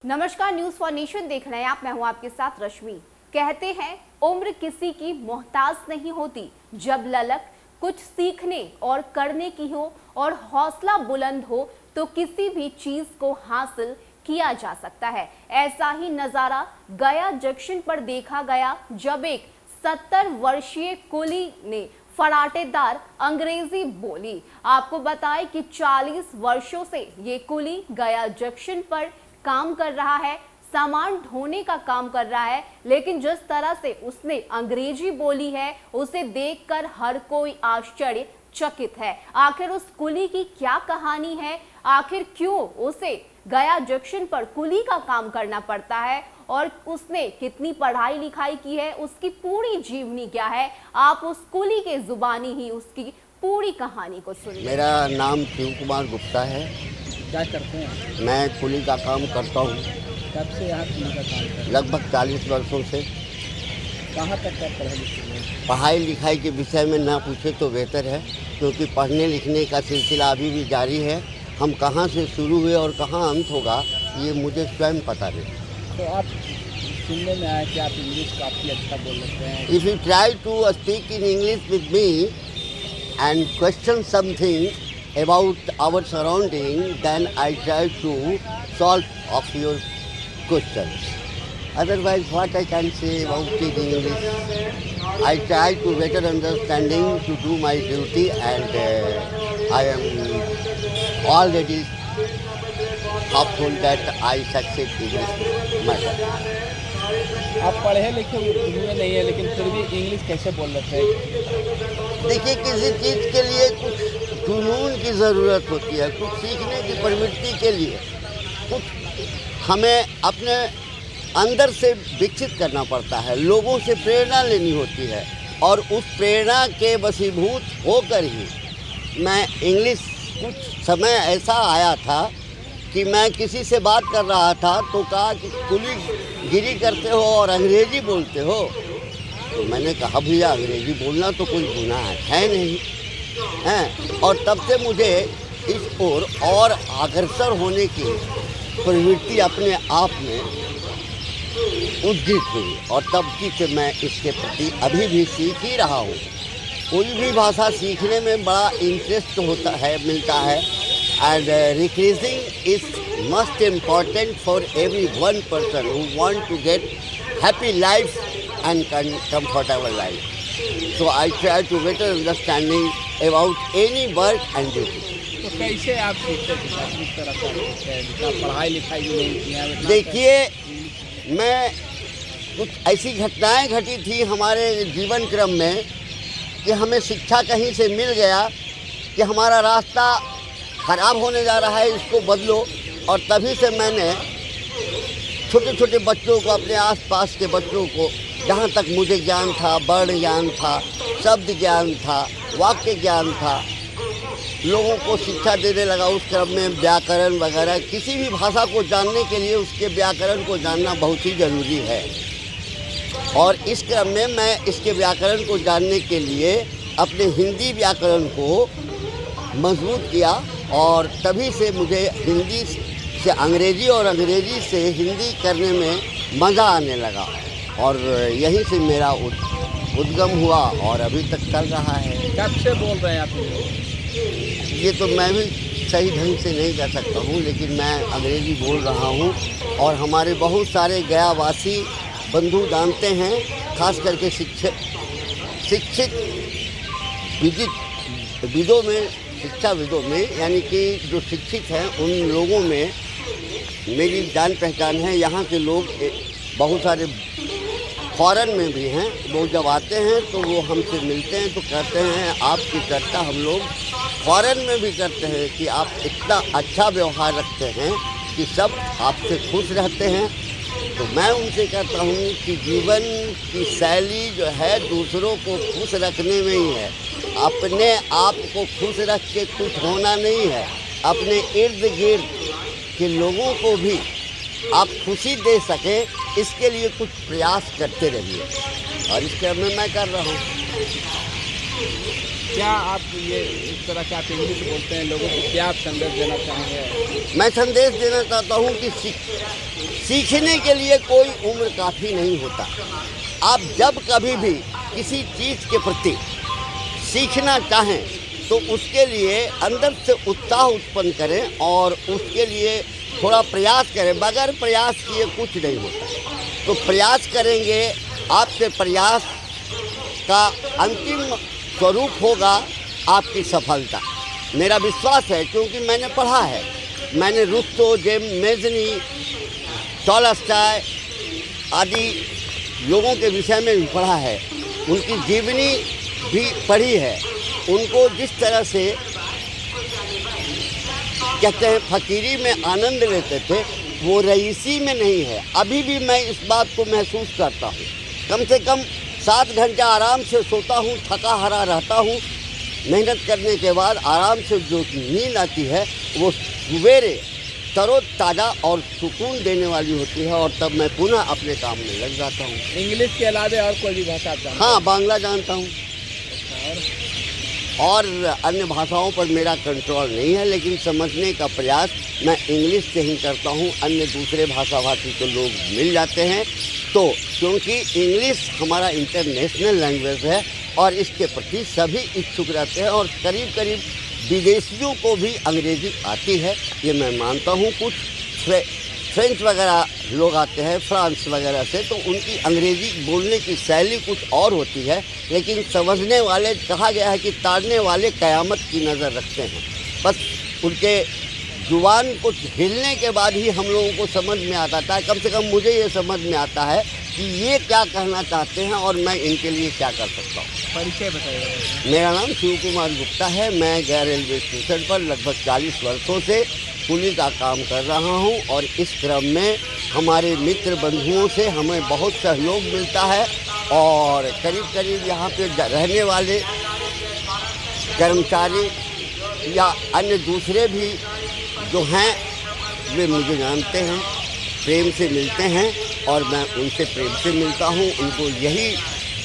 नमस्कार, news for nation देख रहे हैं आप। मैं हूं आपके साथ रश्मि। कहते हैं उम्र किसी की मोहताज नहीं होती, जब ललक कुछ सीखने और करने की हो और हौसला बुलंद हो तो किसी भी चीज को हासिल किया जा सकता है। ऐसा ही नजारा गया जंक्शन पर देखा गया, जब एक 70 वर्षीय कुली ने फराटेदार अंग्रेजी बोली। आपको बताएं कि 40 वर्षों से ये कुली गया जंक्शन पर काम कर रहा है, सामान ढोने का काम कर रहा है, लेकिन जिस तरह से उसने अंग्रेजी बोली है उसे देखकर हर कोई आश्चर्यचकित है। आखिर उस कुली की क्या कहानी है, आखिर क्यों उसे गया जंक्शन पर कुली का काम करना पड़ता है और उसने कितनी पढ़ाई लिखाई की है, उसकी पूरी जीवनी क्या है, आप उस कुली के जुबानी ही उसकी पूरी कहानी को सुनिए। मेरा नाम शिव कुमार गुप्ता है। क्या करते हैं? मैं कुली का काम करता हूँ। कब से यहाँ कुली का काम करते हैं? लगभग 40 वर्षों से। कहाँ तक क्या पढ़े लिखे हैं? पढ़ाई लिखाई के विषय में ना पूछे तो बेहतर है, क्योंकि पढ़ने लिखने का सिलसिला अभी भी जारी है। हम कहाँ से शुरू हुए और कहाँ अंत होगा ये मुझे स्वयं पता नहीं। तो आप सुनने में आया कि आप इंग्लिश काफ़ी अच्छा बोल लेते हैं। If you try to speak in English with me and question something about our surrounding, then I try to solve of your questions. Otherwise, what I can say about it in English, I try to better understanding to do my duty, and I am already hopeful that I succeed in this matter. आप पढ़े लिखे हुए नहीं है, लेकिन फिर भी English कैसे बोल लेते हैं? देखिए, किसी चीज़ के लिए कुछ जुनून की ज़रूरत होती है, कुछ सीखने की प्रवृत्ति के लिए कुछ हमें अपने अंदर से विकसित करना पड़ता है, लोगों से प्रेरणा लेनी होती है, और उस प्रेरणा के वशीभूत होकर ही मैं इंग्लिश, कुछ समय ऐसा आया था कि मैं किसी से बात कर रहा था तो कहा कि कुली गिरी करते हो और अंग्रेजी बोलते हो। तो मैंने कहा भैया, अंग्रेजी बोलना तो कोई गुनाह है नहीं हैं, और तब से मुझे इस ओर और अग्रसर होने की प्रवृत्ति अपने आप में उद्दीत हुई, और तब की से मैं इसके प्रति अभी भी सीख ही रहा हूँ। कोई भी भाषा सीखने में बड़ा इंटरेस्ट होता है, मिलता है, and recreating is must important for every one person who want to get happy life and comfortable life. So I try to better understanding about any work and duty. तो कैसे आप सीखते हैं? किस तरह से सीखते हैं? जितना पढ़ाई लिखाई भी नहीं किया है। देखिए, मैं कुछ ऐसी घटनाएं घटी थी हमारे जीवन क्रम में कि हमें शिक्षा कहीं से मिल गया कि हमारा रास्ता खराब होने जा रहा है, इसको बदलो। और तभी से मैंने छोटे छोटे बच्चों को, अपने आसपास के बच्चों को, जहाँ तक मुझे ज्ञान था, वर्ण ज्ञान था, शब्द ज्ञान था, वाक्य ज्ञान था, लोगों को शिक्षा देने लगा। उस क्रम में व्याकरण वगैरह, किसी भी भाषा को जानने के लिए उसके व्याकरण को जानना बहुत ही ज़रूरी है, और इस क्रम में मैं इसके व्याकरण को जानने के लिए अपने हिंदी व्याकरण को मजबूत किया, और तभी से मुझे हिंदी से अंग्रेजी और अंग्रेजी से हिंदी करने में मज़ा आने लगा, और यहीं से मेरा उद्गम हुआ और अभी तक चल रहा है। कब से बोल रहे हैं आप? ये तो मैं भी सही ढंग से नहीं कह सकता हूँ, लेकिन मैं अंग्रेजी बोल रहा हूँ, और हमारे बहुत सारे गयावासी बंधु जानते हैं, खास करके शिक्षित विदों में, शिक्षाविदों में, यानी कि जो शिक्षित हैं उन लोगों में मेरी जान पहचान है। यहाँ के लोग बहुत सारे फॉरेन में भी हैं, वो जब आते हैं तो वो हमसे मिलते हैं तो कहते हैं आपकी चर्चा हम लोग फॉरेन में भी करते हैं कि आप इतना अच्छा व्यवहार रखते हैं कि सब आपसे खुश रहते हैं। तो मैं उनसे कहता हूँ कि जीवन की शैली जो है दूसरों को खुश रखने में ही है, अपने आप को खुश रख के कुछ होना नहीं है। अपने इर्द गिर्द के लोगों को भी आप खुशी दे सकें, इसके लिए कुछ प्रयास करते रहिए, और इसके में मैं कर रहा हूँ। क्या आप ये इस तरह के आप इंग्लिश बोलते हैं, लोगों को क्या आप संदेश देना चाहेंगे? मैं संदेश देना चाहता हूँ कि सीखने के लिए कोई उम्र काफ़ी नहीं होता। आप जब कभी भी किसी चीज़ के प्रति सीखना चाहें तो उसके लिए अंदर से उत्साह उत्पन्न करें और उसके लिए थोड़ा प्रयास करें। बगैर प्रयास किए कुछ नहीं होता। तो प्रयास करेंगे, आपके प्रयास का अंतिम स्वरूप होगा आपकी सफलता। मेरा विश्वास है, क्योंकि मैंने पढ़ा है। मैंने रुस्तों, मेज़नी, टॉलस्टॉय आदि लोगों के विषय में भी पढ़ा है। उनकी जीवनी भी पढ़ी है। उनको जिस तरह से कहते हैं फकीरी में आनंद लेते थे, वो रईसी में नहीं है। अभी भी मैं इस बात को महसूस करता हूँ। कम से कम 7 घंटा आराम से सोता हूँ, थका हारा रहता हूँ। मेहनत करने के बाद आराम से जो नींद आती है वो सवेरे तरोताज़ा और सुकून देने वाली होती है, और तब मैं पुनः अपने काम में लग जाता हूँ। इंग्लिश के अलावा और कोई भी भाषा आप जानते हैं? हाँ, बांग्ला जानता हूँ और अन्य भाषाओं पर मेरा कंट्रोल नहीं है, लेकिन समझने का प्रयास मैं इंग्लिश से ही करता हूँ। अन्य दूसरे भाषाभाषी के लोग मिल जाते हैं तो, क्योंकि इंग्लिश हमारा इंटरनेशनल लैंग्वेज है और इसके प्रति सभी इच्छुक रहते हैं, और करीब करीब विदेशियों को भी अंग्रेज़ी आती है, ये मैं मानता हूँ। कुछ फ्रेंच वगैरह लोग आते हैं फ्रांस वगैरह से, तो उनकी अंग्रेज़ी बोलने की शैली कुछ और होती है, लेकिन समझने वाले, कहा गया है कि ताड़ने वाले क़यामत की नज़र रखते हैं। बस उनके जुबान को हिलने के बाद ही हम लोगों को समझ में आता है। कम से कम मुझे ये समझ में आता है कि ये क्या कहना चाहते हैं और मैं इनके लिए क्या कर सकता हूँ। परिचय बताइए। मेरा नाम शिव कुमार गुप्ता है। मैं गया रेलवे स्टेशन पर लगभग 40 वर्षों से कुली का काम कर रहा हूँ, और इस क्रम में हमारे मित्र बंधुओं से हमें बहुत सहयोग मिलता है, और करीब करीब यहाँ पे रहने वाले कर्मचारी या अन्य दूसरे भी जो हैं वे मुझे जानते हैं, प्रेम से मिलते हैं, और मैं उनसे प्रेम से मिलता हूँ। उनको यही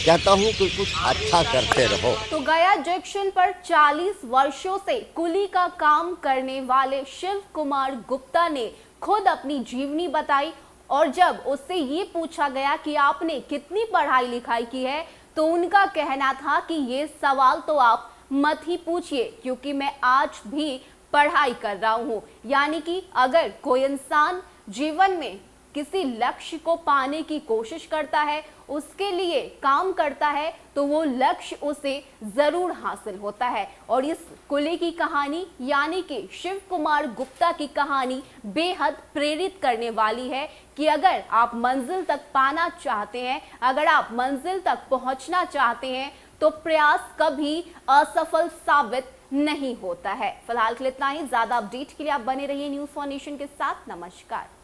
कहता हूँ कि कुछ अच्छा करते रहो। तो गया जंक्शन पर 40 वर्षों से कुली का काम करने वाले शिव कुमार गुप्ता ने खुद अपनी जीवनी बताई, और जब उससे ये पूछा गया कि आपने कितनी पढ़ाई लिखाई की है, तो उनका कहना था कि ये सवाल तो आप मत ही पूछिए, क्योंकि मैं आज भी पढ़ाई कर रहा हूँ। यानी कि अगर कोई इंसान जीवन में किसी लक्ष्य को पाने की कोशिश करता है, उसके लिए काम करता है, तो वो लक्ष्य उसे जरूर हासिल होता है। और इस कुली की कहानी यानी कि शिव कुमार गुप्ता की कहानी बेहद प्रेरित करने वाली है कि अगर आप मंजिल तक पाना चाहते हैं, अगर आप मंजिल तक पहुंचना चाहते हैं, तो प्रयास कभी असफल साबित नहीं होता है। फिलहाल के लिए इतना ही। ज्यादा अपडेट के लिए आप बने रहिए न्यूज़ फॉर नेशन के साथ। नमस्कार।